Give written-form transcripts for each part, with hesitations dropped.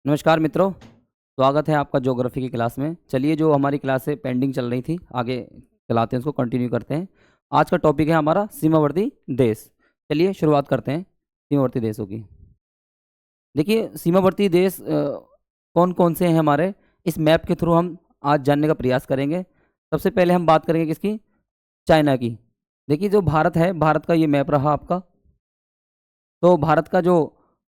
नमस्कार मित्रों, स्वागत है आपका ज्योग्राफी की क्लास में। चलिए, जो हमारी क्लासें पेंडिंग चल रही थी आगे चलाते हैं, उसको कंटिन्यू करते हैं। आज का टॉपिक है हमारा सीमावर्ती देश। चलिए शुरुआत करते हैं सीमावर्ती देशों की। देखिए, सीमावर्ती देश कौन कौन से हैं हमारे, इस मैप के थ्रू हम आज जानने का प्रयास करेंगे। सबसे पहले हम बात करेंगे किसकी? चाइना की। देखिए, जो भारत है, भारत का ये मैप रहा आपका। तो भारत का जो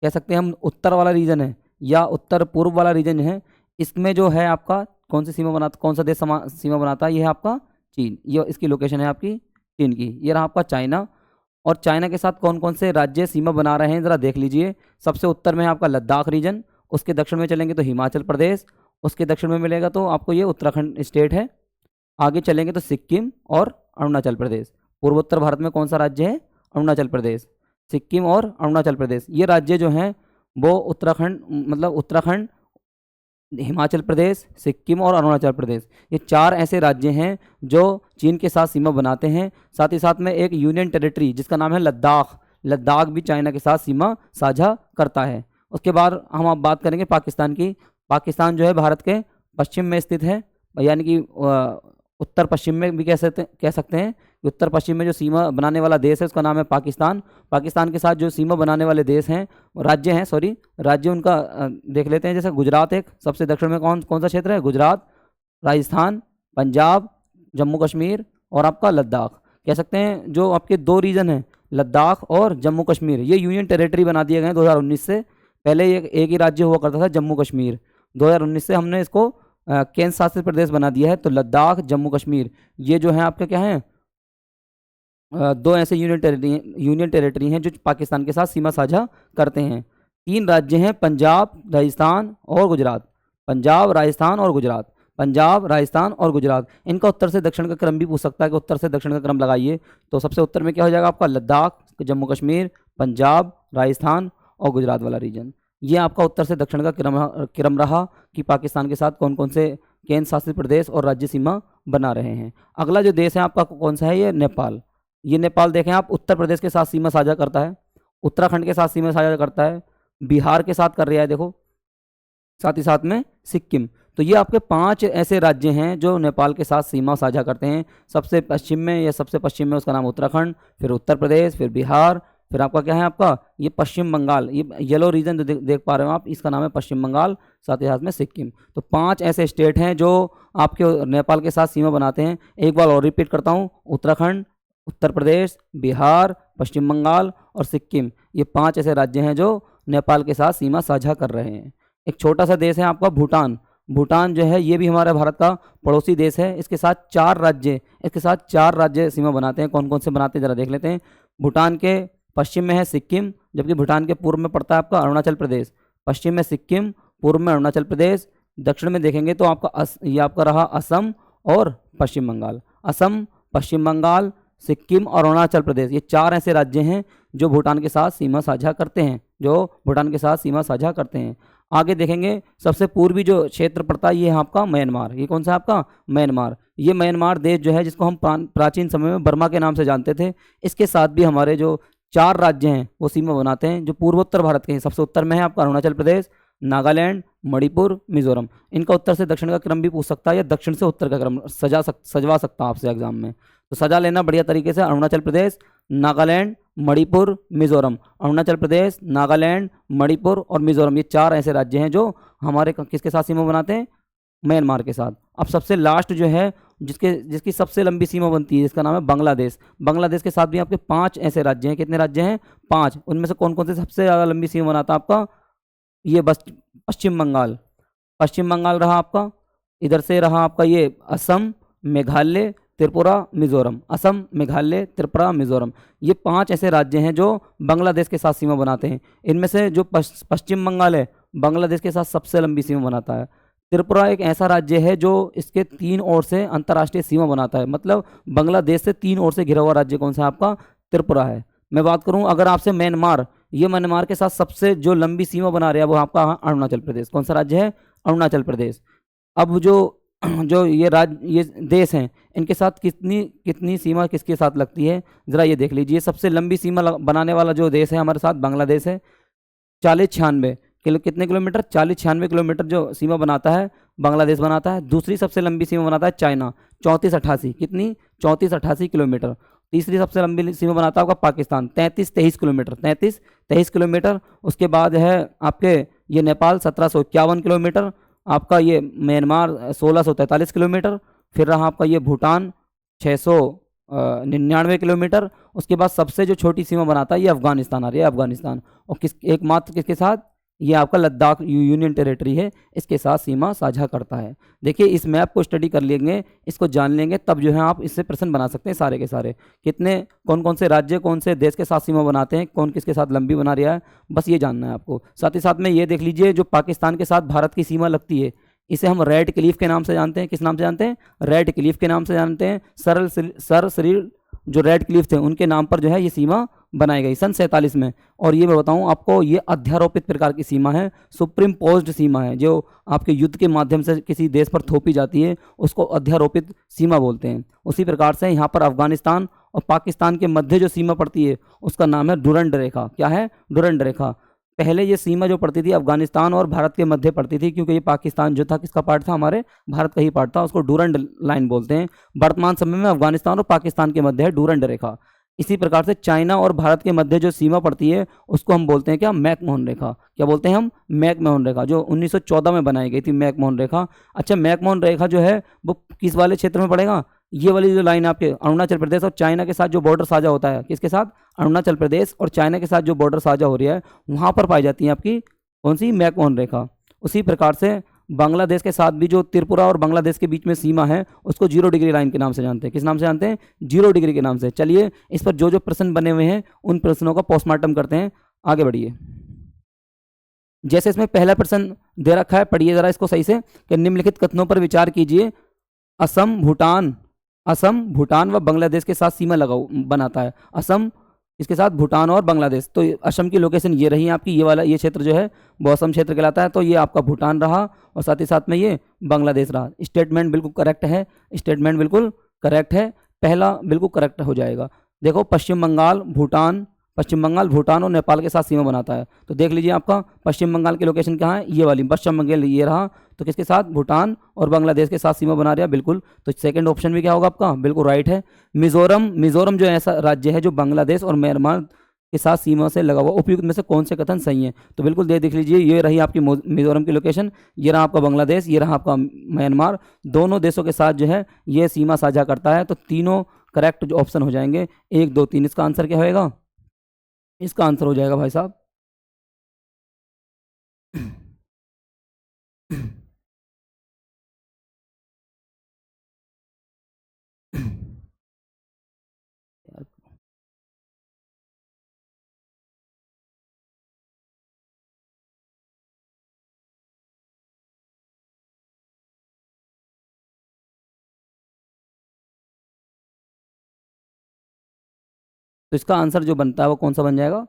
कह सकते हैं हम उत्तर वाला रीजन है या उत्तर पूर्व वाला रीजन है, इसमें जो है आपका कौन सी सीमा बनाता, कौन सा देश सीमा बनाता है? ये है आपका चीन। ये इसकी लोकेशन है आपकी चीन की। ये रहा आपका चाइना। और चाइना के साथ कौन कौन से राज्य सीमा बना रहे हैं ज़रा देख लीजिए। सबसे उत्तर में है आपका लद्दाख रीजन, उसके दक्षिण में चलेंगे तो हिमाचल प्रदेश, उसके दक्षिण में मिलेगा तो आपको ये उत्तराखंड स्टेट है। आगे चलेंगे तो सिक्किम और अरुणाचल प्रदेश। पूर्वोत्तर भारत में कौन सा राज्य है? अरुणाचल प्रदेश, सिक्किम और अरुणाचल प्रदेश। ये राज्य जो हैं वो उत्तराखंड, मतलब उत्तराखंड, हिमाचल प्रदेश, सिक्किम और अरुणाचल प्रदेश, ये चार ऐसे राज्य हैं जो चीन के साथ सीमा बनाते हैं। साथ ही साथ में एक यूनियन टेरिटरी जिसका नाम है लद्दाख, लद्दाख भी चाइना के साथ सीमा साझा करता है। उसके बाद हम अब बात करेंगे पाकिस्तान की। पाकिस्तान जो है भारत के पश्चिम में स्थित है, यानी कि उत्तर पश्चिम में भी कह सकते हैं। उत्तर पश्चिम में जो सीमा बनाने वाला देश है उसका नाम है पाकिस्तान। पाकिस्तान के साथ जो सीमा बनाने वाले देश हैं, राज्य हैं, सॉरी राज्य उनका देख लेते हैं। जैसे गुजरात एक सबसे दक्षिण में कौन कौन सा क्षेत्र है? गुजरात, राजस्थान, पंजाब, जम्मू कश्मीर और आपका लद्दाख। कह सकते हैं जो आपके दो रीजन हैं, लद्दाख और जम्मू कश्मीर, ये यूनियन टेरिटरी बना दिए गए 2019 से। पहले ये एक ही राज्य हुआ करता था, जम्मू कश्मीर। 2019 से हमने इसको केंद्र शासित प्रदेश बना दिया है। तो लद्दाख, जम्मू कश्मीर, ये जो है आपके क्या हैं, दो ऐसे यूनियन टेरिटरी हैं जो पाकिस्तान के साथ सीमा साझा करते हैं। तीन राज्य हैं, पंजाब, राजस्थान और गुजरात। पंजाब, राजस्थान और गुजरात, पंजाब, राजस्थान और गुजरात। इनका उत्तर से दक्षिण का क्रम भी पूछ सकता है कि उत्तर से दक्षिण का क्रम लगाइए। तो सबसे उत्तर में क्या हो जाएगा आपका? लद्दाख, जम्मू कश्मीर, पंजाब, राजस्थान और गुजरात वाला रीजन। ये आपका उत्तर से दक्षिण का क्रम रहा कि पाकिस्तान के साथ कौन कौन से केंद्र शासित प्रदेश और राज्य सीमा बना रहे हैं। अगला जो देश है आपका कौन सा है? ये नेपाल। ये नेपाल देखें आप, उत्तर प्रदेश के साथ सीमा साझा करता है, उत्तराखंड के साथ सीमा साझा करता है, बिहार के साथ कर रहा है, देखो, साथ ही साथ में सिक्किम। तो ये आपके 5 ऐसे राज्य हैं जो नेपाल के साथ सीमा साझा करते हैं। सबसे पश्चिम में, या सबसे पश्चिम में उसका नाम उत्तराखंड, फिर उत्तर प्रदेश, फिर बिहार, फिर आपका क्या है आपका ये पश्चिम बंगाल। ये येलो रीजन जो देख पा रहे हो आप, इसका नाम है पश्चिम बंगाल, साथ ही साथ में सिक्किम। तो 5 ऐसे स्टेट हैं जो आपके नेपाल के साथ सीमा बनाते हैं। एक बार और रिपीट करता हूँ, उत्तराखंड, उत्तर प्रदेश, बिहार, पश्चिम बंगाल और सिक्किम, ये 5 ऐसे राज्य हैं जो नेपाल के साथ सीमा साझा कर रहे हैं। एक छोटा सा देश है आपका भूटान। भूटान जो है ये भी हमारे भारत का पड़ोसी देश है। इसके साथ 4 राज्य सीमा बनाते हैं। कौन कौन से बनाते हैं ज़रा देख लेते हैं। भूटान के पश्चिम में है सिक्किम, जबकि भूटान के पूर्व में पड़ता है आपका अरुणाचल प्रदेश। पश्चिम में सिक्किम, पूर्व में अरुणाचल प्रदेश, दक्षिण में देखेंगे तो आपका ये आपका रहा असम और पश्चिम बंगाल। असम, पश्चिम बंगाल, सिक्किम और अरुणाचल प्रदेश, ये 4 ऐसे राज्य हैं जो भूटान के साथ सीमा साझा करते हैं, आगे देखेंगे सबसे पूर्वी जो क्षेत्र पड़ता है ये है आपका म्यांमार। ये कौन सा आपका? म्यांमार। ये म्यांमार देश जो है जिसको हम प्राचीन समय में बर्मा के नाम से जानते थे, इसके साथ भी हमारे जो 4 राज्य हैं वो सीमा बनाते हैं, जो पूर्वोत्तर भारत के हैं। सबसे उत्तर में है आपका अरुणाचल प्रदेश, नागालैंड, मणिपुर, मिजोरम। इनका उत्तर से दक्षिण का क्रम भी पूछ सकता है या दक्षिण से उत्तर का क्रम सजवा सकता है आपसे एग्जाम में। तो सजा लेना बढ़िया तरीके से। अरुणाचल प्रदेश, नागालैंड, मणिपुर, मिजोरम। अरुणाचल प्रदेश, नागालैंड, मणिपुर और मिजोरम, ये 4 ऐसे राज्य हैं जो हमारे किसके साथ सीमा बनाते हैं? म्यांमार के साथ। अब सबसे लास्ट जो है जिसकी सबसे लंबी सीमा बनती है, जिसका नाम है बांग्लादेश। बांग्लादेश के साथ भी आपके 5 ऐसे राज्य हैं। कितने राज्य हैं? 5। उनमें से कौन कौन से सबसे ज़्यादा लंबी सीमा बनाता है आपका? ये बस पश्चिम बंगाल। पश्चिम बंगाल रहा आपका। इधर से रहा आपका ये असम, मेघालय, त्रिपुरा, मिजोरम। असम, मेघालय, त्रिपुरा, मिजोरम, ये 5 ऐसे राज्य हैं जो बांग्लादेश के साथ सीमा बनाते हैं। इनमें से जो पश्चिम बंगाल है, बांग्लादेश के साथ सबसे लंबी सीमा बनाता है। त्रिपुरा एक ऐसा राज्य है जो इसके 3 ओर से अंतर्राष्ट्रीय सीमा बनाता है। मतलब बांग्लादेश से 3 ओर से घिरा हुआ राज्य कौन सा आपका? त्रिपुरा है। मैं बात करूं अगर आपसे म्यांमार, ये म्यांमार के साथ सबसे जो लंबी सीमा बना रहा है वो आपका अरुणाचल प्रदेश। कौन सा राज्य है? अरुणाचल प्रदेश। अब जो ये देश हैं, इनके साथ कितनी सीमा किसके साथ लगती है ज़रा ये देख लीजिए। सबसे लंबी सीमा बनाने वाला जो देश है हमारे साथ बांग्लादेश है, 4096 कितने किलोमीटर, 40-96 किलोमीटर जो सीमा बनाता है बांग्लादेश बनाता है। दूसरी सबसे लंबी सीमा बनाता है चाइना, 34-88, कितनी, 34-88 किलोमीटर। तीसरी सबसे लंबी सीमा बनाता है आपका पाकिस्तान, 33-23 किलोमीटर, 33-23 किलोमीटर। उसके बाद है आपके ये नेपाल 1751 किलोमीटर, आपका ये म्यांमार 1643 किलोमीटर, फिर रहा आपका ये भूटान 699 किलोमीटर। उसके बाद सबसे जो छोटी सीमा बनाता है ये अफगानिस्तान आ रही है, अफगानिस्तान। और एकमात्र किसके साथ, ये आपका लद्दाख यूनियन टेरिटरी है, इसके साथ सीमा साझा करता है। देखिए इस मैप को स्टडी कर लेंगे, इसको जान लेंगे, तब जो है आप इससे प्रश्न बना सकते हैं सारे के सारे। कितने कौन कौन से राज्य कौन से देश के साथ सीमा बनाते हैं, कौन किसके साथ लंबी बना रहा है, बस ये जानना है आपको। साथ ही साथ में ये देख लीजिए जो पाकिस्तान के साथ भारत की सीमा लगती है, इसे हम रेड क्लिफ के नाम से जानते हैं। किस नाम से जानते हैं, रेड क्लिफ के नाम से जानते हैं। सर सिरिल जो रेड क्लिफ थे उनके नाम पर जो है ये सीमा बनाई गई सन 47 में। और ये मैं बताऊं आपको, ये अध्यारोपित प्रकार की सीमा है, सुप्रीम पोज्ड सीमा है, जो आपके युद्ध के माध्यम से किसी देश पर थोपी जाती है उसको अध्यारोपित सीमा बोलते हैं। उसी प्रकार से यहाँ पर अफगानिस्तान और पाकिस्तान के मध्य जो सीमा पड़ती है उसका नाम है डुरंड रेखा। क्या है, डुरंड रेखा। पहले ये सीमा जो पड़ती थी अफगानिस्तान और भारत के मध्य पड़ती थी, क्योंकि ये पाकिस्तान जो था किसका पार्ट था, हमारे भारत का ही पार्ट था, उसको डुरंड लाइन बोलते हैं। वर्तमान समय में अफगानिस्तान और पाकिस्तान के मध्य है डुरंड रेखा। इसी प्रकार से चाइना और भारत के मध्य जो सीमा पड़ती है उसको हम बोलते हैं क्या, मैकमोहन रेखा। क्या बोलते हैं हम, मैकमोहन रेखा, जो 1914 में बनाई गई थी मैकमोहन रेखा। अच्छा, मैकमोहन रेखा जो है वो किस वाले क्षेत्र में पड़ेगा, ये वाली जो लाइन आपके अरुणाचल प्रदेश और चाइना के साथ जो बॉर्डर साझा होता है, किसके साथ, अरुणाचल प्रदेश और चाइना के साथ जो बॉर्डर साझा हो रही है वहाँ पर पाई जाती है आपकी कौन सी, मैकमोहन रेखा। उसी प्रकार से बांग्लादेश के साथ भी जो त्रिपुरा और बांग्लादेश के बीच में सीमा है उसको 0 डिग्री लाइन के नाम से जानते हैं। किस नाम से जानते हैं, 0 डिग्री के नाम से। चलिए इस पर जो जो प्रश्न बने हुए हैं उन प्रश्नों का पोस्टमार्टम करते हैं, आगे बढ़िए। जैसे इसमें पहला प्रश्न दे रखा है, पढ़िए जरा इसको सही से, कि निम्नलिखित कथनों पर विचार कीजिए। असम भूटान व बांग्लादेश के साथ सीमा बनाता है। असम इसके साथ भूटान और बांग्लादेश, तो असम की लोकेशन ये रही आपकी, ये वाला ये क्षेत्र जो है वो असम क्षेत्र कहलाता है। तो ये आपका भूटान रहा और साथ ही साथ में ये बांग्लादेश रहा। स्टेटमेंट बिल्कुल करेक्ट है, स्टेटमेंट बिल्कुल करेक्ट है, पहला बिल्कुल करेक्ट हो जाएगा। देखो पश्चिम बंगाल भूटान और नेपाल के साथ सीमा बनाता है। तो देख लीजिए आपका पश्चिम बंगाल की लोकेशन कहाँ है, ये वाली पश्चिम बंगाल ये रहा। तो किसके साथ, भूटान और बांग्लादेश के साथ सीमा बना रहा है, बिल्कुल। तो सेकंड ऑप्शन भी क्या होगा आपका, बिल्कुल राइट है। मिजोरम जो ऐसा राज्य है जो बांग्लादेश और म्यांमार के साथ सीमा से लगा हुआ, उपयुक्त में से कौन से कथन सही है। तो बिल्कुल देख लीजिए, ये रही आपकी मिजोरम की लोकेशन, ये रहा आपका बांग्लादेश, ये रहा आपका म्यांमार, दोनों देशों के साथ जो है ये सीमा साझा करता है। तो तीनों करेक्ट जो ऑप्शन हो जाएंगे, 1 2 3। इसका आंसर क्या होएगा, इसका आंसर हो जाएगा भाई साहब तो इसका आंसर जो बनता है वो कौन सा बन जाएगा,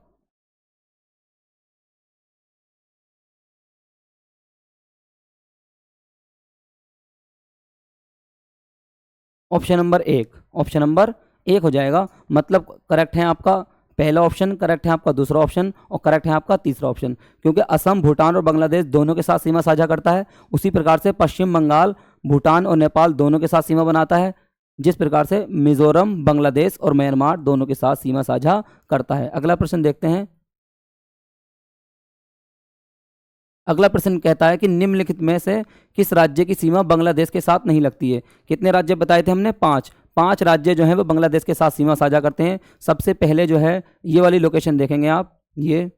ऑप्शन नंबर 1, ऑप्शन नंबर 1 हो जाएगा। मतलब करेक्ट है आपका पहला ऑप्शन, करेक्ट है आपका दूसरा ऑप्शन और करेक्ट है आपका तीसरा ऑप्शन, क्योंकि असम भूटान और बांग्लादेश दोनों के साथ सीमा साझा करता है। उसी प्रकार से पश्चिम बंगाल भूटान और नेपाल दोनों के साथ सीमा बनाता है, जिस प्रकार से मिजोरम बांग्लादेश और म्यांमार दोनों के साथ सीमा साझा करता है। अगला प्रश्न देखते हैं। अगला प्रश्न कहता है कि निम्नलिखित में से किस राज्य की सीमा बांग्लादेश के साथ नहीं लगती है। कितने राज्य बताए थे हमने, 5 राज्य जो है वो बांग्लादेश के साथ सीमा साझा करते हैं। सबसे पहले जो है ये वाली लोकेशन देखेंगे आप, ये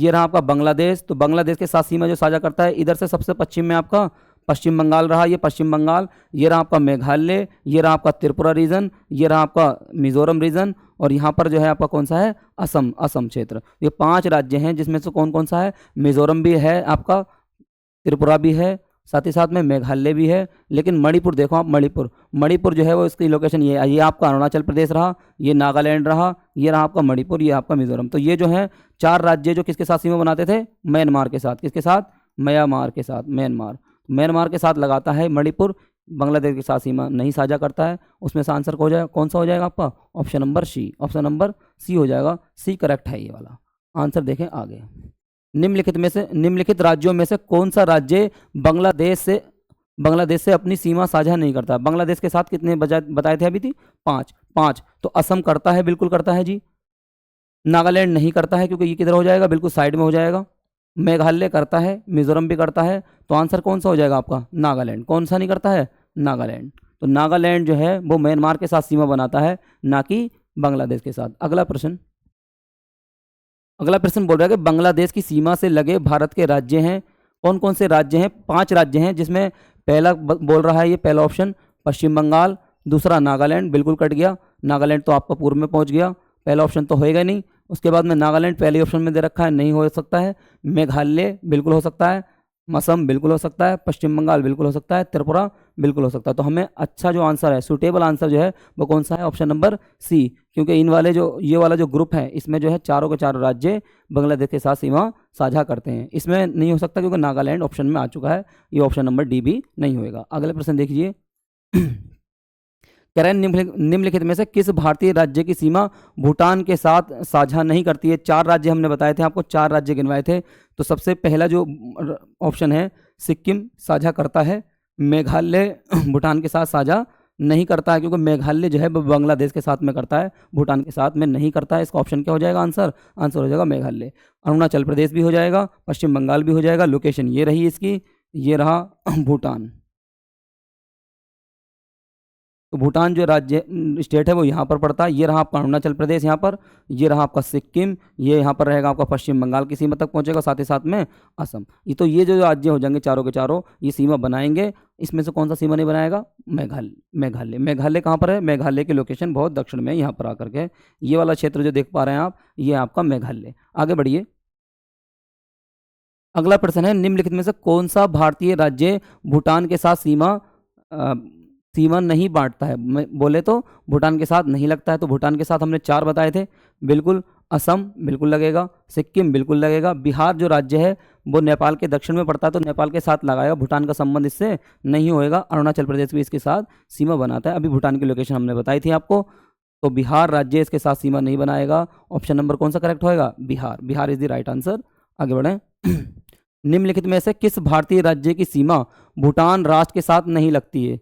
रहा आपका बांग्लादेश। तो बांग्लादेश के साथ सीमा जो साझा करता है, इधर से सबसे पश्चिम में आपका पश्चिम बंगाल रहा, ये पश्चिम बंगाल, ये रहा आपका मेघालय, ये रहा आपका त्रिपुरा रीजन, ये रहा आपका मिजोरम रीजन, और यहाँ पर जो है आपका कौन सा है, असम क्षेत्र। ये 5 राज्य हैं, जिसमें से कौन कौन सा है, मिजोरम भी है आपका, त्रिपुरा भी है, साथ ही साथ में मेघालय भी है। लेकिन मणिपुर देखो आप, मणिपुर जो है वो इसकी लोकेशन ये आपका अरुणाचल प्रदेश रहा, ये नागालैंड रहा, ये रहा आपका मणिपुर, ये आपका मिजोरम। तो ये जो है 4 राज्य जो किसके साथ सीमा बनाते थे, म्यांमार के साथ। किसके साथ, म्यांमार के साथ, म्यांमार के साथ लगाता है मणिपुर। बांग्लादेश के साथ सीमा नहीं साझा करता है, उसमें से आंसर कौन सा हो जाएगा आपका? Option number C, option number C हो जाएगा। सी करेक्ट है ये वाला आंसर। देखें आगे, निम्नलिखित राज्यों में से कौन सा राज्य बांग्लादेश से अपनी सीमा साझा नहीं करता? बांग्लादेश के साथ कितने बताए थे अभी थी? 5। तो असम करता है, बिल्कुल करता है जी। नागालैंड नहीं करता है क्योंकि ये किधर हो जाएगा? बिल्कुल साइड में हो जाएगा। मेघालय करता है, मिजोरम भी करता है। तो आंसर कौन सा हो जाएगा आपका? नागालैंड। कौन सा नहीं करता है? नागालैंड। तो नागालैंड जो है वो म्यांमार के साथ सीमा बनाता है, ना कि बांग्लादेश के साथ। अगला प्रश्न बोल रहा है कि बांग्लादेश की सीमा से लगे भारत के राज्य हैं। कौन कौन से राज्य हैं? 5 राज्य हैं, जिसमें पहला बोल रहा है ये पहला ऑप्शन पश्चिम बंगाल, दूसरा नागालैंड, बिल्कुल कट गया। नागालैंड तो आपका पूर्व में पहुंच गया, पहला ऑप्शन तो होएगा नहीं। उसके बाद में नागालैंड पहले ऑप्शन में दे रखा है, नहीं हो सकता है। मेघालय बिल्कुल हो सकता है, असम बिल्कुल हो सकता है, पश्चिम बंगाल बिल्कुल हो सकता है, त्रिपुरा बिल्कुल हो सकता है। तो हमें अच्छा जो आंसर है, सूटेबल आंसर जो है वो कौन सा है? Option number C. क्योंकि ये वाला जो ग्रुप है इसमें जो है चारों के चारों राज्य बांग्लादेश के साथ सीमा साझा करते हैं। इसमें नहीं हो सकता क्योंकि नागालैंड ऑप्शन में आ चुका है, ये ऑप्शन नंबर डी भी नहीं होएगा। अगले प्रश्न देखिए, करें निम्नलिखित में से किस भारतीय राज्य की सीमा भूटान के साथ साझा नहीं करती है? 4 राज्य हमने बताए थे आपको, 4 राज्य गिनवाए थे। तो सबसे पहला जो ऑप्शन है सिक्किम साझा करता है, मेघालय भूटान के साथ साझा नहीं करता है क्योंकि मेघालय जो है वो बांग्लादेश के साथ में करता है, भूटान के साथ में नहीं करता है। इसका ऑप्शन क्या हो जाएगा? आंसर हो जाएगा मेघालय। अरुणाचल प्रदेश भी हो जाएगा, पश्चिम बंगाल भी हो जाएगा। लोकेशन ये रही इसकी, ये रहा भूटान। तो भूटान जो राज्य स्टेट है वो यहाँ पर पड़ता है। ये रहा आपका अरुणाचल प्रदेश यहाँ पर, ये रहा आपका सिक्किम, ये यहाँ पर रहेगा आपका पश्चिम बंगाल की सीमा तक पहुँचेगा, साथ ही साथ में असम। ये जो राज्य हो जाएंगे चारों के चारों, ये सीमा बनाएंगे। इसमें से कौन सा सीमा नहीं बनाएगा? मेघालय कहाँ पर है? मेघालय की लोकेशन बहुत दक्षिण में, यहाँ पर आकर के ये वाला क्षेत्र जो देख पा रहे हैं आप, ये आपका मेघालय। आगे बढ़िए, अगला प्रश्न है, निम्नलिखित में से कौन सा भारतीय राज्य भूटान के साथ सीमा नहीं बांटता है? बोले तो भूटान के साथ नहीं लगता है। तो भूटान के साथ हमने 4 बताए थे, बिल्कुल। असम बिल्कुल लगेगा, सिक्किम बिल्कुल लगेगा, बिहार जो राज्य है वो नेपाल के दक्षिण में पड़ता है तो नेपाल के साथ लगाएगा, भूटान का संबंध इससे नहीं होएगा। अरुणाचल प्रदेश भी इसके साथ सीमा बनाता है। अभी भूटान की लोकेशन हमने बताई थी आपको, तो बिहार राज्य इसके साथ सीमा नहीं बनाएगा। ऑप्शन नंबर कौन सा करेक्ट होएगा? Bihar is the right answer. आगे बढ़ें, निम्नलिखित में से किस भारतीय राज्य की सीमा भूटान राष्ट्र के साथ नहीं लगती है?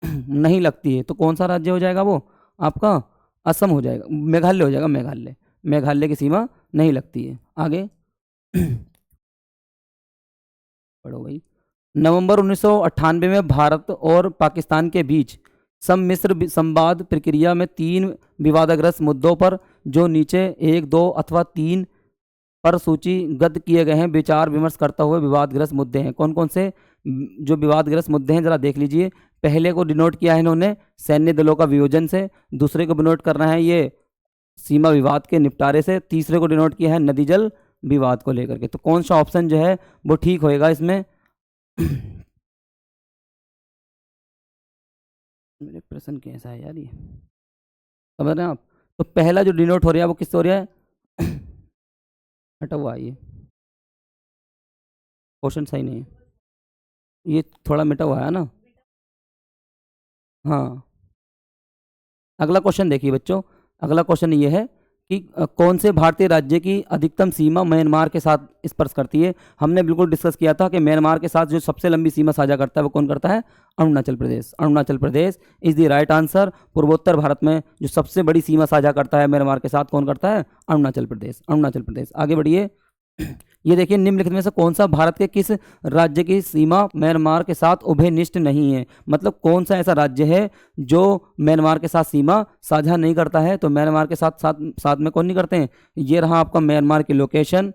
नहीं लगती है, तो कौन सा राज्य हो जाएगा वो आपका? असम हो जाएगा, मेघालय हो जाएगा। मेघालय की सीमा नहीं लगती है। आगे पढ़ो भाई। नवंबर 1998 में भारत और पाकिस्तान के बीच सम्मिश्र संवाद प्रक्रिया में 3 विवादग्रस्त मुद्दों पर, जो नीचे 1, 2 अथवा 3 पर सूचीबद्ध किए गए हैं, विचार विमर्श करता हुए विवादग्रस्त मुद्दे हैं। कौन कौन से जो विवादग्रस्त मुद्दे हैं जरा देख लीजिए। पहले को डिनोट किया है इन्होंने सैन्य दलों का वियोजन से, दूसरे को डिनोट करना है ये सीमा विवाद के निपटारे से, तीसरे को डिनोट किया है नदी जल विवाद को लेकर के। तो कौन सा ऑप्शन जो है वो ठीक होएगा इसमें? मेरे प्रश्न कैसा है यार, ये समझ रहे हैं आप? तो पहला जो डिनोट हो रहा है वो किससे हो रहा है? हटा हुआ, ये क्वेश्चन सही नहीं है, ये थोड़ा मिटा हुआ है ना। हाँ, अगला क्वेश्चन देखिए बच्चों। अगला क्वेश्चन ये है कि कौन से भारतीय राज्य की अधिकतम सीमा म्यांमार के साथ स्पर्श करती है? हमने बिल्कुल डिस्कस किया था कि म्यांमार के साथ जो सबसे लंबी सीमा साझा करता है वो कौन करता है? Arunachal Pradesh is the right answer. पूर्वोत्तर भारत में जो सबसे बड़ी सीमा साझा करता है म्यांमार के साथ, कौन करता है? अरुणाचल प्रदेश। आगे बढ़िए, ये देखिए, निम्नलिखित में से कौन सा भारत के किस राज्य की सीमा म्यांमार के साथ उभयनिष्ठ नहीं है? मतलब कौन सा ऐसा राज्य है जो म्यांमार के साथ सीमा साझा नहीं करता है? तो म्यांमार के साथ में कौन नहीं करते हैं? ये रहा आपका म्यांमार की लोकेशन।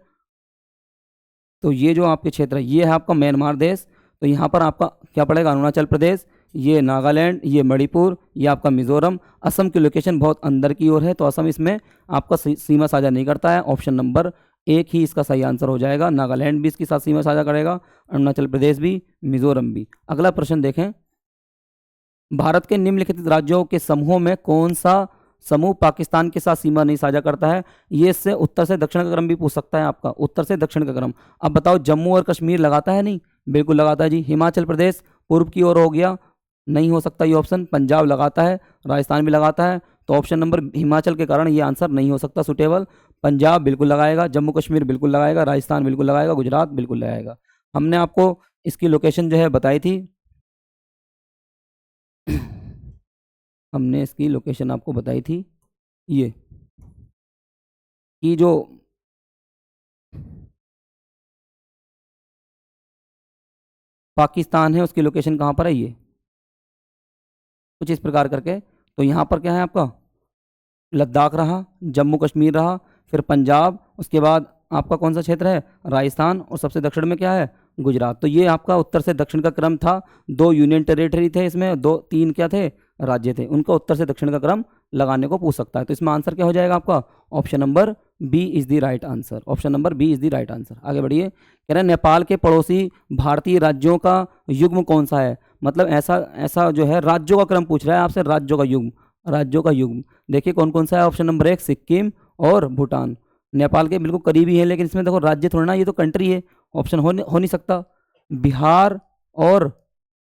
तो ये जो आपके क्षेत्र है ये है आपका म्यांमार देश। तो यहाँ पर आपका क्या पड़ेगा? अरुणाचल प्रदेश, ये नागालैंड, ये मणिपुर, ये आपका मिजोरम। असम की लोकेशन बहुत अंदर की ओर है तो असम इसमें आपका सीमा साझा नहीं करता है। ऑप्शन नंबर 1 ही इसका सही आंसर हो जाएगा। नागालैंड भी इसके साथ सीमा साझा करेगा, अरुणाचल प्रदेश भी, मिजोरम भी। अगला प्रश्न देखें, भारत के निम्नलिखित राज्यों के समूह में कौन सा समूह पाकिस्तान के साथ सीमा नहीं साझा करता है? ये इससे उत्तर से दक्षिण का क्रम भी पूछ सकता है आपका, उत्तर से दक्षिण का क्रम। अब बताओ, जम्मू और कश्मीर लगाता है? नहीं, बिल्कुल लगाता है जी। हिमाचल प्रदेश पूर्व की ओर हो गया, नहीं हो सकता ये ऑप्शन। पंजाब लगाता है, राजस्थान भी लगाता है, तो ऑप्शन नंबर हिमाचल के कारण ये आंसर नहीं हो सकता सुटेबल। पंजाब बिल्कुल लगाएगा, जम्मू कश्मीर बिल्कुल लगाएगा, राजस्थान बिल्कुल लगाएगा, गुजरात बिल्कुल लगाएगा। हमने आपको इसकी लोकेशन जो है बताई थी हमने इसकी लोकेशन आपको बताई थी ये, कि जो पाकिस्तान है उसकी लोकेशन कहाँ पर है, ये कुछ इस प्रकार करके। तो यहाँ पर क्या है आपका, लद्दाख रहा, जम्मू कश्मीर रहा, फिर पंजाब, उसके बाद आपका कौन सा क्षेत्र है, राजस्थान, और सबसे दक्षिण में क्या है, गुजरात। तो ये आपका उत्तर से दक्षिण का क्रम था। 2 यूनियन टेरिटरी थे इसमें, 3 क्या थे, राज्य थे। उनका उत्तर से दक्षिण का क्रम लगाने को पूछ सकता है। तो इसमें आंसर क्या हो जाएगा आपका, option number b is the right answer. Option number b is the right answer. आगे बढ़िए। कह रहे हैं नेपाल के पड़ोसी भारतीय राज्यों का युग्म कौन सा है। मतलब ऐसा ऐसा जो है राज्यों का क्रम पूछ रहा है आपसे, राज्यों का युग्म, राज्यों का युग्म। देखिए कौन कौन सा है, ऑप्शन नंबर 1 सिक्किम और भूटान। नेपाल के बिल्कुल करीबी है, लेकिन इसमें देखो राज्य थोड़ा ना, ये तो कंट्री है, ऑप्शन हो नहीं सकता। बिहार और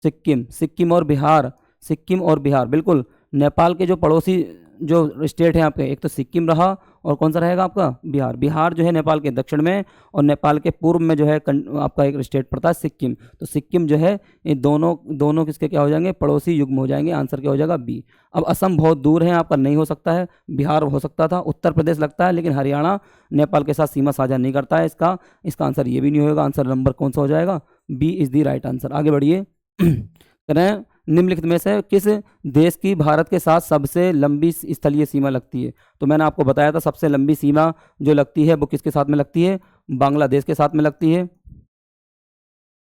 सिक्किम, सिक्किम और बिहार, सिक्किम और बिहार बिल्कुल नेपाल के जो पड़ोसी जो स्टेट है आपके, एक तो सिक्किम रहा और कौन सा रहेगा आपका, बिहार। बिहार जो है नेपाल के दक्षिण में और नेपाल के पूर्व में जो है आपका एक स्टेट पड़ता है सिक्किम। तो सिक्किम जो है ये दोनों दोनों किसके क्या हो जाएंगे, पड़ोसी युग्म हो जाएंगे। आंसर क्या हो जाएगा, बी। अब असम बहुत दूर है आपका, नहीं हो सकता है। बिहार हो सकता था, उत्तर प्रदेश लगता है, लेकिन हरियाणा नेपाल के साथ सीमा साझा नहीं करता है। इसका आंसर ये भी नहीं होगा। आंसर नंबर कौन सा हो जाएगा, b is the right answer. आगे बढ़िए। करें, निम्नलिखित में से किस देश की भारत के साथ सबसे लंबी स्थलीय सीमा लगती है। तो मैंने आपको बताया था सबसे लंबी सीमा जो लगती है वो किसके साथ में लगती है, बांग्लादेश के साथ में लगती है,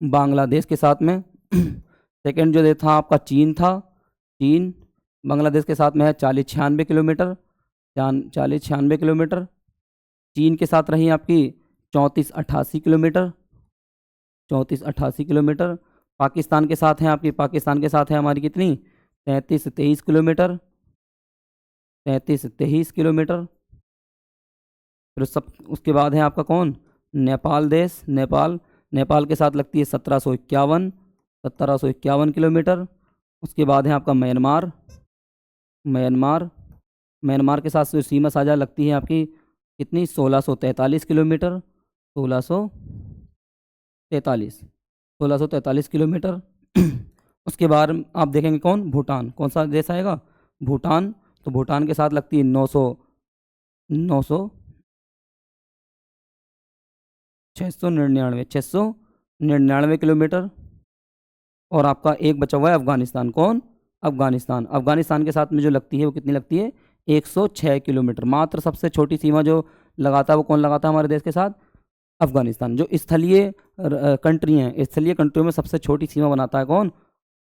बांग्लादेश के साथ में। सेकंड जो था आपका चीन था, चीन बांग्लादेश के साथ में है 40-96 किलोमीटर, 40-96 किलोमीटर। चीन के साथ रही आपकी 34-88 किलोमीटर, 34-88 किलोमीटर। पाकिस्तान के साथ है आपकी, पाकिस्तान के साथ है हमारी कितनी, 33-23 किलोमीटर, 33-23 किलोमीटर। फिर उसके बाद है आपका कौन, नेपाल देश, नेपाल के साथ लगती है 1751 किलोमीटर। उसके बाद है आपका म्यांमार, म्यांमार के साथ जो सीमा साझा लगती है आपकी कितनी, 1643 किलोमीटर, 1643 किलोमीटर। उसके बाद आप देखेंगे कौन, भूटान, कौन सा देश आएगा, भूटान। तो भूटान के साथ लगती है 699 किलोमीटर। और आपका एक बचा हुआ है अफगानिस्तान, कौन, अफगानिस्तान के साथ में जो लगती है वो कितनी लगती है, 106 किलोमीटर। मात्र सबसे छोटी सीमा जो लगाता है वो कौन लगाता है हमारे देश के साथ, अफगानिस्तान। जो स्थलीय कंट्री हैं, स्थलीय कंट्रियों में सबसे छोटी सीमा बनाता है कौन,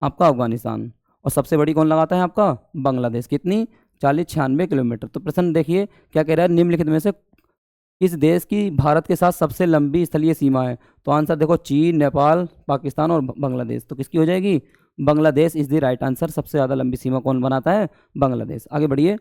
आपका अफगानिस्तान। और सबसे बड़ी कौन लगाता है आपका, बांग्लादेश। कितनी, 40-96 किलोमीटर। तो प्रश्न देखिए क्या कह रहा है, निम्नलिखित में से किस देश की भारत के साथ सबसे लंबी स्थलीय सीमा है। तो आंसर देखो चीन, नेपाल, पाकिस्तान और बांग्लादेश। तो किसकी हो जाएगी, Bangladesh is the right answer. सबसे ज़्यादा लंबी सीमा कौन बनाता है, बांग्लादेश। आगे बढ़िए।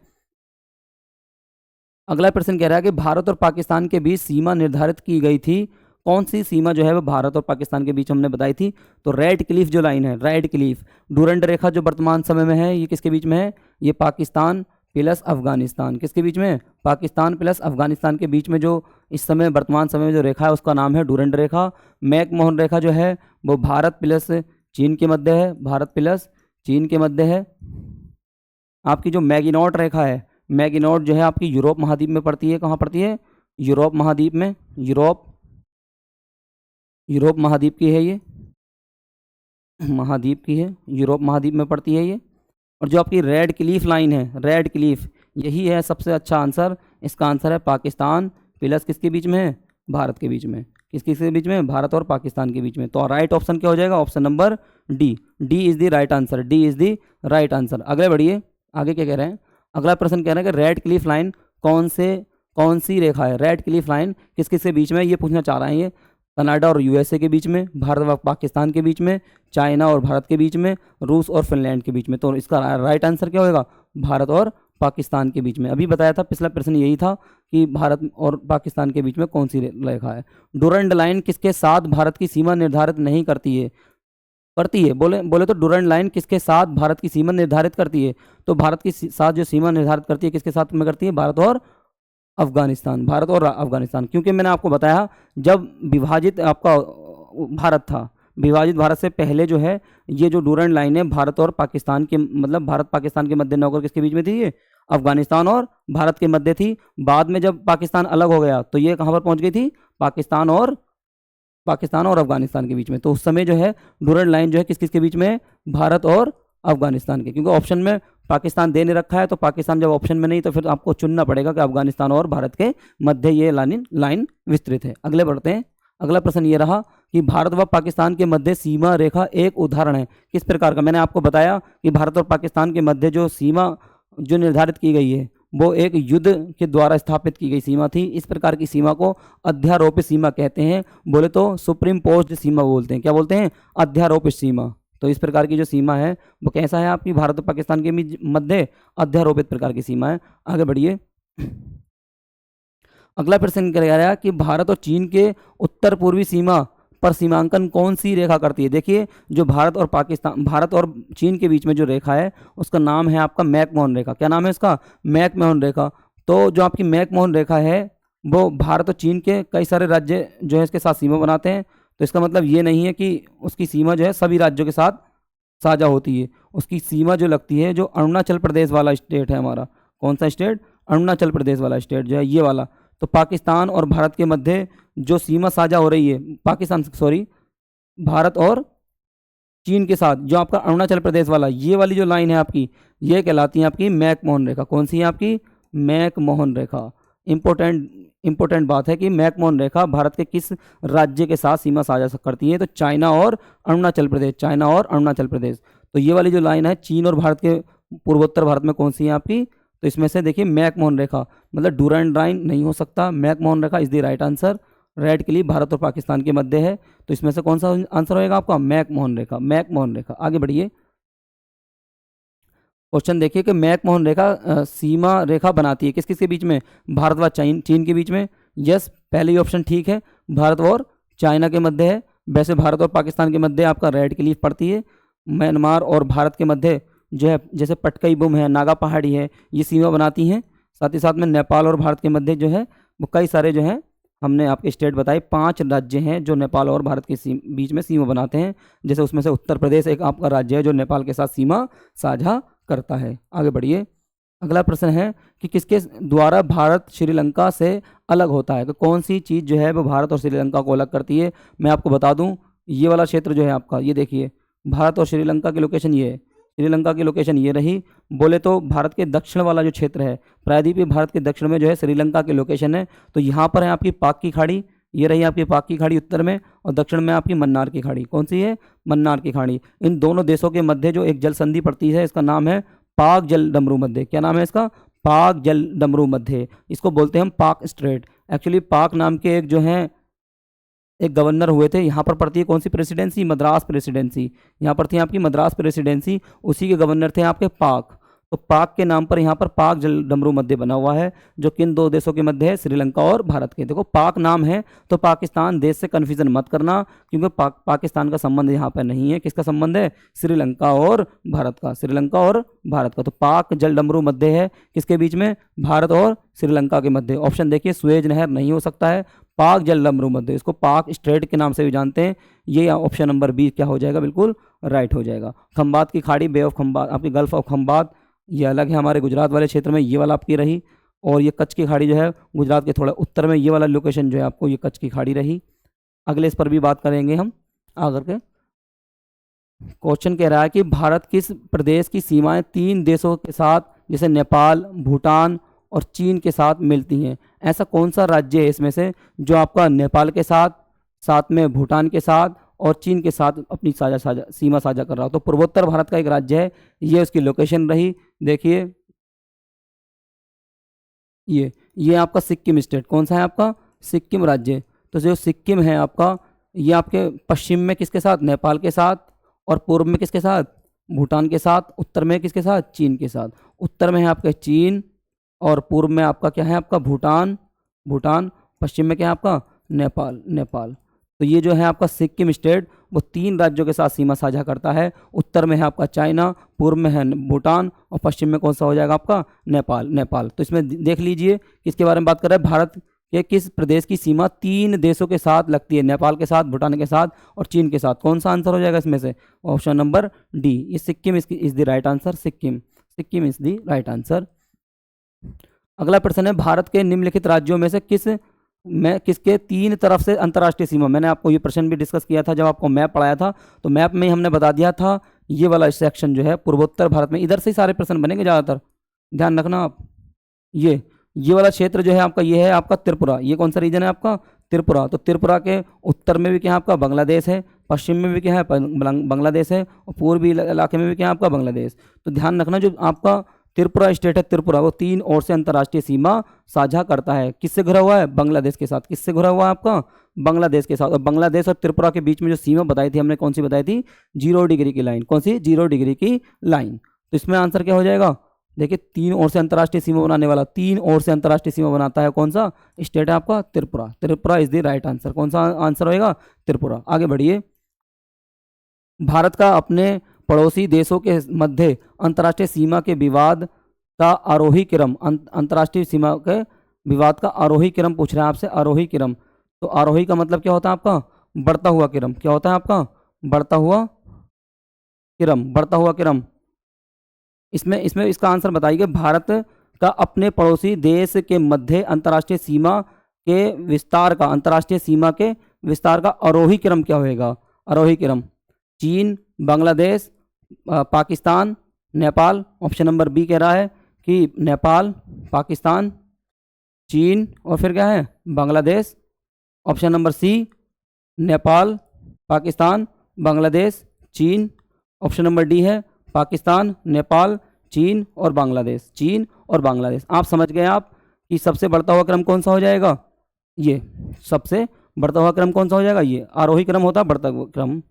अगला प्रश्न कह रहा है कि भारत और पाकिस्तान के बीच सीमा निर्धारित की गई थी। कौन सी सीमा जो है वो भारत और पाकिस्तान के बीच हमने बताई थी। तो रेड क्लिफ जो लाइन है, रेड क्लिफ डूरंड रेखा जो वर्तमान समय में है, ये किसके बीच में है, ये पाकिस्तान प्लस अफगानिस्तान। किसके बीच में, पाकिस्तान प्लस अफगानिस्तान के बीच में जो इस समय वर्तमान समय में जो रेखा है उसका नाम है डूरंड रेखा। मैकमोहन रेखा जो है वो भारत प्लस चीन के मध्य है, भारत प्लस चीन के मध्य है। आपकी जो मैगिनॉट रेखा है, मैगिनॉट जो है आपकी यूरोप महाद्वीप में पड़ती है। कहाँ पड़ती है, यूरोप महाद्वीप में, यूरोप महाद्वीप की है, ये महाद्वीप की है, यूरोप महाद्वीप में पड़ती है ये। और जो आपकी रेड क्लिफ लाइन है, रेड क्लिफ, यही है सबसे अच्छा आंसर। इसका आंसर है पाकिस्तान प्लस किसके बीच में है, भारत के बीच में। किसके बीच में, भारत और पाकिस्तान के बीच में। तो राइट ऑप्शन क्या हो जाएगा, option number D, D is the right answer, D is the right answer. आगे बढ़िए, आगे क्या कह रहे हैं, अगला प्रश्न कह रहे हैं कि रेड क्लिफ लाइन कौन सी रेखा है। रेड क्लिफ लाइन किस किस के बीच में, ये पूछना चाह रहे हैं ये। कनाडा और यूएसए के बीच में, भारत और पाकिस्तान के बीच में, चाइना और भारत के बीच में, रूस और फिनलैंड के बीच में। तो इसका राइट आंसर क्या होगा, भारत और पाकिस्तान के बीच में। अभी बताया था, पिछला प्रश्न यही था कि भारत और पाकिस्तान के बीच में कौन सी रेखा है। डूरंड लाइन किसके साथ भारत की सीमा निर्धारित नहीं करती है। करती है, बोले बोले तो डूरंड लाइन किसके साथ भारत की सीमा निर्धारित करती है? तो भारत की साथ जो सीमा निर्धारित करती है किसके साथ में करती है? भारत और अफगानिस्तान, भारत और अफगानिस्तान। क्योंकि मैंने आपको बताया जब विभाजित आपका भारत था, विभाजित भारत से पहले जो है ये जो डूरंड लाइन है भारत और पाकिस्तान के, मतलब भारत पाकिस्तान के मध्य न होकर किसके बीच में थी? ये अफगानिस्तान और भारत के मध्य थी। बाद में जब पाकिस्तान अलग हो गया तो ये कहाँ पर पहुंच गई थी? पाकिस्तान और अफगानिस्तान के बीच में। तो उस समय जो है डूरंड लाइन जो है किस किस के बीच में है? भारत और अफगानिस्तान के। क्योंकि ऑप्शन में पाकिस्तान दे नहीं रखा है, तो पाकिस्तान जब ऑप्शन में नहीं तो फिर आपको चुनना पड़ेगा कि अफगानिस्तान और भारत के मध्य ये लाइन विस्तृत है। अगले बढ़ते हैं। अगला प्रश्न ये रहा कि भारत व पाकिस्तान के मध्य सीमा रेखा एक उदाहरण है किस प्रकार का? मैंने आपको बताया कि भारत और पाकिस्तान के मध्य जो सीमा जो निर्धारित की गई है वो एक युद्ध के द्वारा स्थापित की गई सीमा थी। इस प्रकार की सीमा को अध्यारोपित सीमा कहते हैं, बोले तो सुप्रीम पोज्ड सीमा बोलते हैं। क्या बोलते हैं? अध्यारोपित सीमा। तो इस प्रकार की जो सीमा है वो कैसा है आपकी? भारत और पाकिस्तान के मध्य अध्यारोपित प्रकार की सीमा है। आगे बढ़िए। अगला प्रश्न किया गया कि भारत और चीन के उत्तर पूर्वी सीमा पर सीमांकन कौन सी रेखा करती है? देखिए जो भारत और चीन के बीच में जो रेखा है उसका नाम है आपका मैकमोहन रेखा। क्या नाम है उसका? मैकमोहन रेखा। तो जो आपकी मैकमोहन रेखा है वो भारत और चीन के कई सारे राज्य जो है इसके साथ सीमा बनाते हैं। तो इसका मतलब ये नहीं है कि उसकी सीमा जो है सभी राज्यों के साथ साझा होती है। उसकी सीमा जो लगती है, जो अरुणाचल प्रदेश वाला स्टेट है हमारा, कौन सा स्टेट? अरुणाचल प्रदेश वाला स्टेट जो है ये वाला। तो पाकिस्तान और भारत के मध्य जो सीमा साझा हो रही है, भारत और चीन के साथ, जो आपका अरुणाचल प्रदेश वाला ये वाली जो लाइन है आपकी, ये कहलाती है आपकी मैकमोहन रेखा। कौन सी है आपकी? मैकमोहन रेखा। इंपॉर्टेंट बात है कि मैकमोहन रेखा भारत के किस राज्य के साथ सीमा साझा करती है? तो चाइना और अरुणाचल प्रदेश। तो ये वाली जो लाइन है चीन और भारत के पूर्वोत्तर भारत में कौन सी है आपकी? तो इसमें से देखिए मैकमोहन रेखा, मतलब डूरंड लाइन नहीं हो सकता, McMahon Rekha is the right answer. Red के लिए भारत और पाकिस्तान के मध्य है, तो इसमें से कौन सा आंसर होएगा आपका? मैकमोहन रेखा। आगे बढ़िए। क्वेश्चन देखिए कि मैकमोहन रेखा सीमा रेखा बनाती है किस किस के बीच में? भारत व चीन के बीच में। यस, पहले ही ऑप्शन ठीक है, भारत और चाइना के मध्य है। वैसे भारत और पाकिस्तान के मध्य आपका रेड के लिए पड़ती है। म्यांमार और भारत के मध्य जो है जैसे पटकई बुम है, नागा पहाड़ी है, ये सीमा बनाती हैं। साथ ही साथ में नेपाल और भारत के मध्य जो है वो कई सारे जो है हमने आपके स्टेट बताए, 5 राज्य हैं जो नेपाल और भारत के बीच में सीमा बनाते हैं। जैसे उसमें से उत्तर प्रदेश एक आपका राज्य है जो नेपाल के साथ सीमा साझा करता है। आगे बढ़िए। अगला प्रश्न है कि किसके द्वारा भारत श्रीलंका से अलग होता है? तो कौन सी चीज़ जो है वो भारत और श्रीलंका को अलग करती है? मैं आपको बता दूं, ये वाला क्षेत्र जो है आपका, ये देखिए भारत और श्रीलंका की लोकेशन ये है। श्रीलंका की लोकेशन ये रही। बोले तो भारत के दक्षिण वाला जो क्षेत्र है, प्रायद्वीपीय भारत के दक्षिण में जो है श्रीलंका की लोकेशन है। तो यहाँ पर है आपकी पाक की खाड़ी, ये रही आपकी पाक की खाड़ी उत्तर में, और दक्षिण में आपकी मन्नार की खाड़ी। कौन सी है? मन्नार की खाड़ी। इन दोनों देशों के मध्य जो एक जल संधि पड़ती है इसका नाम है पाक जल डमरू मध्य। क्या नाम है इसका? पाक जल डमरू मध्य। इसको बोलते हैं हम पाक स्ट्रेट। एक्चुअली पाक नाम के एक जो है एक गवर्नर हुए थे। यहाँ पर पड़ती है कौन सी प्रेसिडेंसी? मद्रास प्रेसिडेंसी। यहाँ पर थी आपकी मद्रास प्रेसिडेंसी, उसी के गवर्नर थे आपके पाक। तो पाक के नाम पर यहाँ पर पाक जल डमरू मध्य बना हुआ है, जो किन 2 देशों के मध्य है? श्रीलंका और भारत के। देखो पाक नाम है तो पाकिस्तान देश से कन्फ्यूजन मत करना, क्योंकि पाकिस्तान का संबंध यहाँ पर नहीं है। किसका संबंध है? श्रीलंका और भारत का। तो पाक जल डमरू मध्य है किसके बीच में? भारत और श्रीलंका के मध्य। ऑप्शन देखिए, सुएज नहर नहीं हो सकता है, पाक जल डमरू मध्य, इसको पाक स्ट्रेट के नाम से भी जानते हैं। ये ऑप्शन नंबर बी क्या हो जाएगा? बिल्कुल राइट हो जाएगा। खंबात की खाड़ी, बे ऑफ खंबात, आपकी गल्फ ऑफ खंबात, ये अलग है हमारे गुजरात वाले क्षेत्र में, ये वाला आपकी रही। और ये कच्छ की खाड़ी जो है गुजरात के थोड़ा उत्तर में, ये वाला लोकेशन जो है आपको ये कच्छ की खाड़ी रही। अगले इस पर भी बात करेंगे हम आकर के। क्वेश्चन कह रहा है कि भारत किस प्रदेश की सीमाएं 3 देशों के साथ जैसे नेपाल, भूटान और चीन के साथ मिलती हैं? ऐसा कौन सा राज्य है इसमें से जो आपका नेपाल के साथ में भूटान के साथ और चीन के साथ अपनी सीमा साझा कर रहा हो? तो पूर्वोत्तर भारत का एक राज्य है, ये उसकी लोकेशन रही। देखिए ये आपका सिक्किम स्टेट। कौन सा है आपका? सिक्किम राज्य। तो जो सिक्किम है आपका, ये आपके पश्चिम में किसके साथ? नेपाल के साथ, और पूर्व में किसके साथ? भूटान के साथ, उत्तर में किसके साथ? चीन के साथ। उत्तर में है आपका चीन, और पूर्व में आपका क्या है? आपका भूटान। पश्चिम में क्या है आपका? नेपाल। तो ये जो है आपका सिक्किम स्टेट वो 3 राज्यों के साथ सीमा साझा करता है। उत्तर में है आपका चाइना, पूर्व में है भूटान और पश्चिम में कौन सा हो जाएगा आपका नेपाल। तो इसमें देख लीजिए किसके बारे में बात कर रहे हैं, भारत के किस प्रदेश की सीमा 3 देशों के साथ लगती है, नेपाल के साथ, भूटान के साथ और चीन के साथ। कौन सा आंसर हो जाएगा इसमें से, ऑप्शन नंबर डी, ये Sikkim is the right answer. Sikkim is the right answer. अगला प्रश्न है, भारत के निम्नलिखित राज्यों में से किसके 3 तरफ से अंतर्राष्ट्रीय सीमा। मैंने आपको ये प्रश्न भी डिस्कस किया था जब आपको मैप पढ़ाया था, तो मैप में ही हमने बता दिया था ये वाला सेक्शन जो है पूर्वोत्तर भारत में, इधर से ही सारे प्रश्न बनेंगे ज़्यादातर, ध्यान रखना आप। ये वाला क्षेत्र जो है आपका, ये है आपका त्रिपुरा। ये कौन सा रीजन है आपका, त्रिपुरा। तो त्रिपुरा के उत्तर में भी क्या है आपका बांग्लादेश है, पश्चिम में भी क्या है बांग्लादेश है और पूर्वी इलाके में भी क्या है आपका बांग्लादेश। तो ध्यान रखना जो आपका त्रिपुरा स्टेट है, त्रिपुरा वो 3 ओर से अंतर्राष्ट्रीय सीमा साझा करता है। किससे घिरा हुआ है, बांग्लादेश के साथ। किससे घिरा हुआ है आपका, बांग्लादेश के साथ। और बांग्लादेश और त्रिपुरा के बीच में जो सीमा बताई थी हमने, कौन सी बताई थी, 0 डिग्री की लाइन। कौन सी, 0 डिग्री की लाइन। तो इसमें आंसर क्या हो जाएगा, देखिए 3 ओर से अंतर्राष्ट्रीय सीमा बनाने वाला, 3 ओर से अंतर्राष्ट्रीय सीमा बनाता है कौन सा स्टेट है आपका, Tripura. Tripura is the right answer. कौन सा आंसर होएगा, त्रिपुरा। आगे बढ़िए, भारत का अपने पड़ोसी देशों के मध्य अंतर्राष्ट्रीय सीमा के विवाद का आरोही क्रम, अंतर्राष्ट्रीय सीमा के विवाद का आरोही क्रम पूछ रहे हैं आपसे, आरोही क्रम। तो आरोही का मतलब क्या होता है आपका, बढ़ता हुआ क्रम। क्या होता है आपका, बढ़ता हुआ क्रम। इसमें इसका आंसर बताइए, भारत का अपने पड़ोसी देश के मध्य अंतर्राष्ट्रीय सीमा के विस्तार का, अंतर्राष्ट्रीय सीमा के विस्तार का आरोही क्रम क्या होएगा, आरोही क्रम। चीन, Bangladesh, Pakistan, Nepal. Option number b कह रहा है कि नेपाल, पाकिस्तान, चीन और फिर क्या है Bangladesh. Option number C, Nepal, Pakistan, Bangladesh, चीन। ऑप्शन नंबर डी है पाकिस्तान, नेपाल, चीन और बांग्लादेश। चीन और बांग्लादेश। आप समझ गए आप कि सबसे बढ़ता हुआ क्रम कौन सा हो जाएगा, ये सबसे बढ़ता हुआ क्रम कौन सा हो जाएगा, ये आरोही क्रम होता है, बढ़ता हुआ क्रम।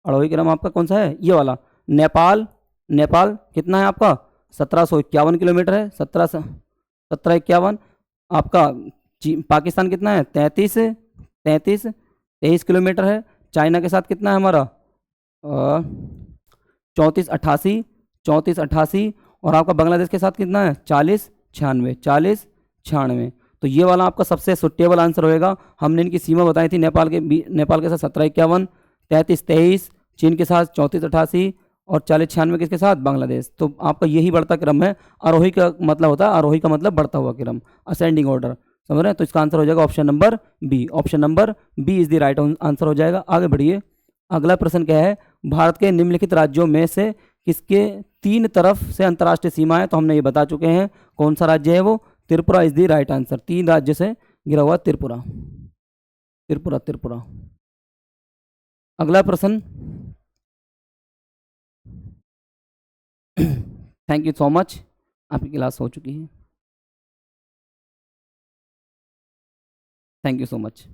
आरोही क्रम आपका कौन सा है, ये वाला। नेपाल कितना है आपका, 1751 किलोमीटर है, 1751। आपका पाकिस्तान कितना है, 33 किलोमीटर है। चाइना के साथ कितना है हमारा, 3488। और आपका बांग्लादेश के साथ कितना है, 4096। तो ये वाला आपका सबसे सुटेबल आंसर होएगा। हमने इनकी सीमा बताई थी, नेपाल के साथ 1751, 3323, चीन के साथ 3488 और 4096 किसके साथ, बांग्लादेश। तो आपका यही बढ़ता क्रम है। आरोही का मतलब होता है, आरोही का मतलब बढ़ता हुआ क्रम, असेंडिंग ऑर्डर, समझ रहे हैं। तो इसका आंसर हो जाएगा option number b. Option number b is the right answer हो जाएगा। आगे बढ़िए, अगला प्रश्न क्या है, भारत के निम्नलिखित राज्यों में से किसके 3 तरफ से अंतर्राष्ट्रीय सीमा है। तो हमने ये बता चुके हैं कौन सा राज्य है वो, Tripura is the right answer. 3 राज्य से घिरा हुआ त्रिपुरा। अगला प्रश्न, थैंक यू सो मच, आपकी क्लास हो चुकी है। Thank you so much.